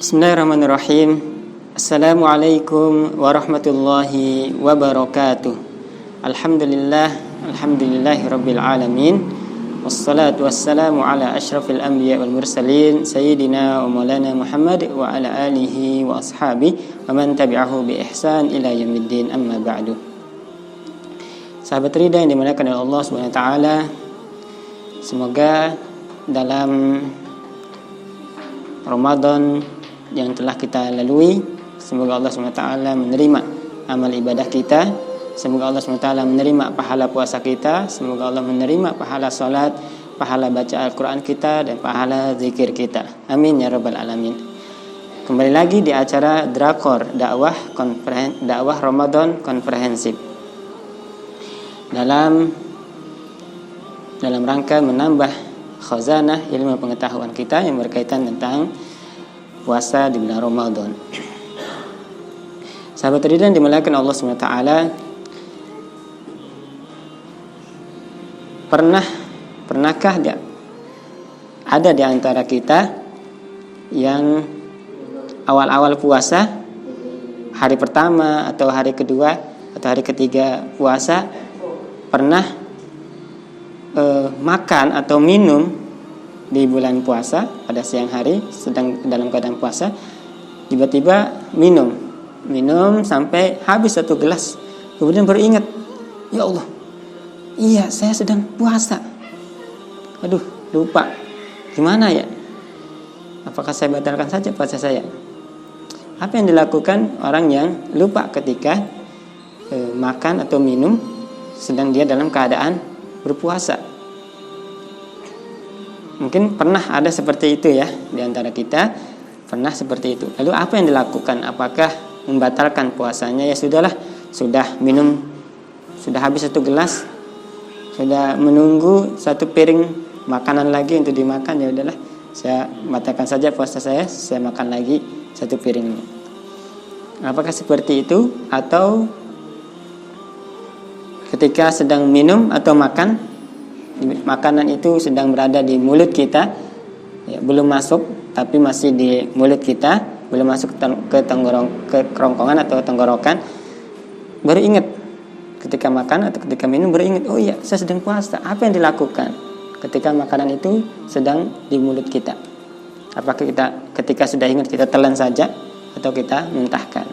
Bismillahirrahmanirrahim. Assalamualaikum warahmatullahi wabarakatuh. Alhamdulillahi rabbil alamin. Wassalatu wassalamu ala asyrafil anbiya wal mursalin sayyidina wa maulana Muhammad wa ala alihi wa ashabihi wa man tabi'ahu bi ihsan ila yaumiddin, amma ba'du. Sahabat ridha yang dimuliakan oleh Allah Subhanahu wa taala, semoga dalam Ramadan yang telah kita lalui, semoga Allah SWT menerima amal ibadah kita, semoga Allah SWT menerima pahala puasa kita, semoga Allah menerima pahala salat, pahala baca Al-Quran kita, dan pahala zikir kita. Amin ya rabbal alamin. Kembali lagi di acara Drakor dakwah Ramadan komprehensif, dalam rangka menambah khazanah ilmu pengetahuan kita yang berkaitan tentang puasa di bulan Ramadan. Sahabat ridha yang dimuliakan Allah SWT, pernahkah ada di antara kita yang awal-awal puasa, hari pertama atau hari kedua atau hari ketiga puasa, pernah makan atau minum di bulan puasa pada siang hari, sedang dalam keadaan puasa, tiba-tiba minum sampai habis satu gelas, kemudian baru ingat, ya Allah, iya saya sedang puasa, aduh lupa, gimana ya, apakah saya batalkan saja puasa saya? Apa yang dilakukan orang yang lupa ketika makan atau minum sedang dia dalam keadaan berpuasa? Mungkin pernah ada seperti itu ya, di antara kita pernah seperti itu. Lalu apa yang dilakukan? Apakah membatalkan puasanya? Ya sudahlah, sudah minum, sudah habis satu gelas, sudah menunggu satu piring makanan lagi untuk dimakan, ya udahlah, saya batalkan saja puasa saya makan lagi satu piring. Apakah seperti itu? Atau ketika sedang minum atau makan, makanan itu sedang berada di mulut kita, ya, belum masuk tapi masih di mulut kita, belum masuk ke kerongkongan atau tenggorokan, baru ingat ketika makan atau ketika minum, baru ingat, oh iya saya sedang puasa. Apa yang dilakukan ketika makanan itu sedang di mulut kita? Apakah kita ketika sudah ingat kita telan saja atau kita muntahkan?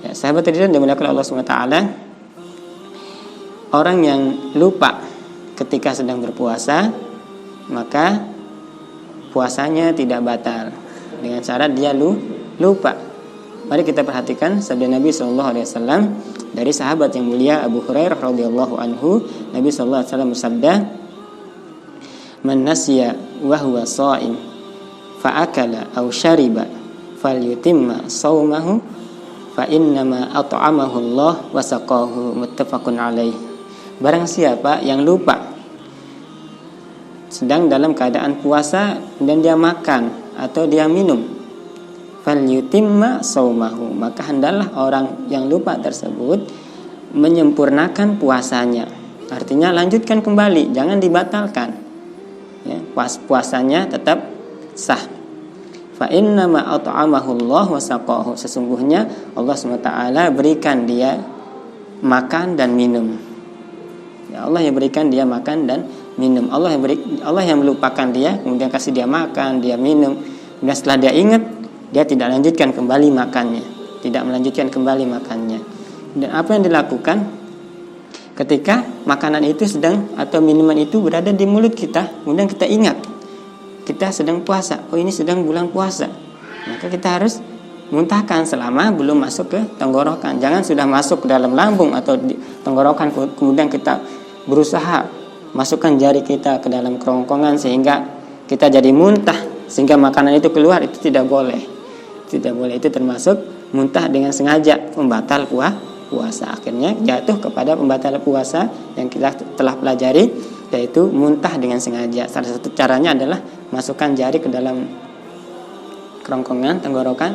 Ya, sahabat hadirin dimuliakan Allah SWT, orang yang lupa ketika sedang berpuasa, maka puasanya tidak batal dengan cara dia lupa. Mari kita perhatikan sabda Nabi SAW dari sahabat yang mulia Abu Hurairah radhiyallahu anhu. Nabi SAW bersabda, "Man nasiya wa huwa sha'im fa akala aw shariba falyutimma shaumahu fa innama at'amahu Allah wa saqahu." Muttafaqun alaih. Barang siapa yang lupa sedang dalam keadaan puasa dan dia makan atau dia minum, falyutimma shaumahu, maka hendaklah orang yang lupa tersebut menyempurnakan puasanya. Artinya lanjutkan kembali, jangan dibatalkan, ya, puasanya tetap sah. Fa innama at'amahu Allah wa saqahu, sesungguhnya Allah SWT berikan dia makan dan minum. Ya, Allah yang berikan dia makan dan minum. Allah yang melupakan dia, kemudian kasih dia makan, dia minum. Kemudian setelah dia ingat, dia tidak lanjutkan kembali makannya, tidak melanjutkan kembali makannya. Dan apa yang dilakukan ketika makanan itu sedang atau minuman itu berada di mulut kita, kemudian kita ingat kita sedang puasa, oh ini sedang bulan puasa, maka kita harus muntahkan selama belum masuk ke tenggorokan. Jangan sudah masuk ke dalam lambung atau di tenggorokan kemudian kita berusaha masukkan jari kita ke dalam kerongkongan sehingga kita jadi muntah sehingga makanan itu keluar. Itu tidak boleh. Tidak boleh, itu termasuk muntah dengan sengaja, pembatal puasa. Akhirnya jatuh kepada pembatal puasa yang kita telah pelajari, yaitu muntah dengan sengaja. Salah satu caranya adalah masukkan jari ke dalam kerongkongan tenggorokan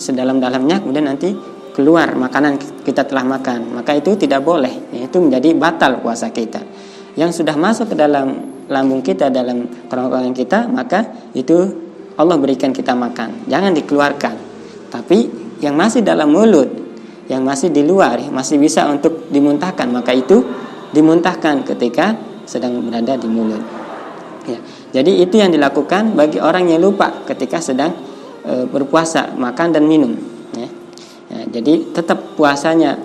sedalam-dalamnya, kemudian nanti keluar makanan kita telah makan, maka itu tidak boleh, itu menjadi batal puasa kita. Yang sudah masuk ke dalam lambung kita, dalam kerongkongan kita, maka itu Allah berikan kita makan, jangan dikeluarkan. Tapi yang masih dalam mulut, yang masih di luar, masih bisa untuk dimuntahkan, maka itu dimuntahkan ketika sedang berada di mulut. Ya, jadi itu yang dilakukan bagi orang yang lupa ketika sedang berpuasa, makan dan minum. Ya. Ya, jadi tetap puasanya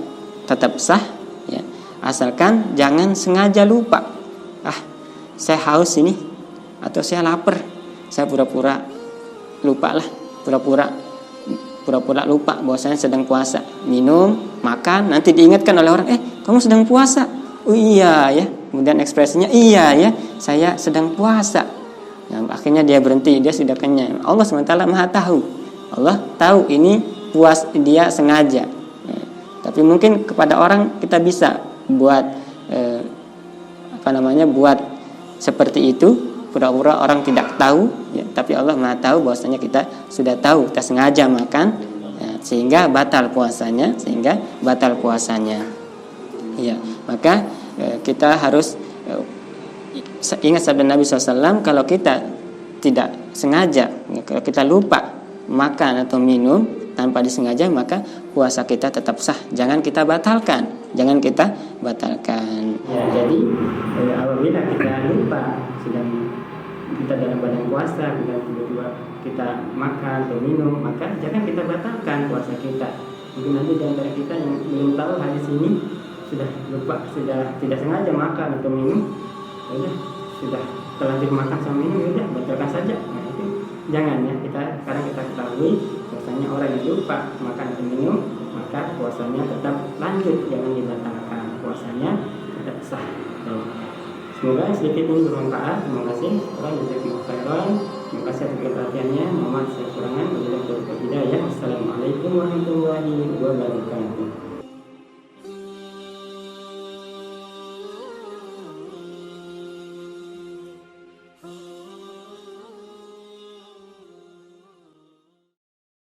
tetap sah, ya, asalkan jangan sengaja lupa. Saya haus ini, atau saya lapar, saya pura-pura lupa lah, pura-pura lupa bahwasanya sedang puasa, minum, makan, nanti diingatkan oleh orang, kamu sedang puasa. Oh iya ya, kemudian ekspresinya iya ya, saya sedang puasa. Nah, akhirnya dia berhenti, dia sudah kenyang. Allah SWT Maha tahu. Allah tahu ini dia sengaja. Tapi mungkin kepada orang kita bisa buat buat seperti itu, pura-pura orang tidak tahu, ya, tapi Allah Maha tahu bahwasanya kita sudah tahu, kita sengaja makan, ya, sehingga batal puasanya, Ya, maka kita harus ingat sabda Nabi SAW, kalau kita tidak sengaja, kalau kita lupa makan atau minum tanpa disengaja, maka puasa kita tetap sah. Jangan kita batalkan. Ya, jadi apabila kita lupa sedang kita dalam badan puasa, bila tiba-tiba kita makan atau minum, maka jangan kita batalkan puasa kita. Mungkin nanti di antara kita yang belum tahu hadis ini sudah lupa, sudah tidak sengaja makan atau minum, sudah terlanjur makan sama minum, batalkan saja. Nah, itu jangan ya, sekarang kita ketahui bahwasanya orang yang lupa makan atau minum, maka puasanya tetap lanjut, jangan dibatalkan, puasanya tetap sah. Semoga sedikit ini bermanfaat. Terima kasih. Terima kasih atas perhatiannya. Mohon maaf saya kurangan. Wassalamualaikum warahmatullahi wabarakatuh.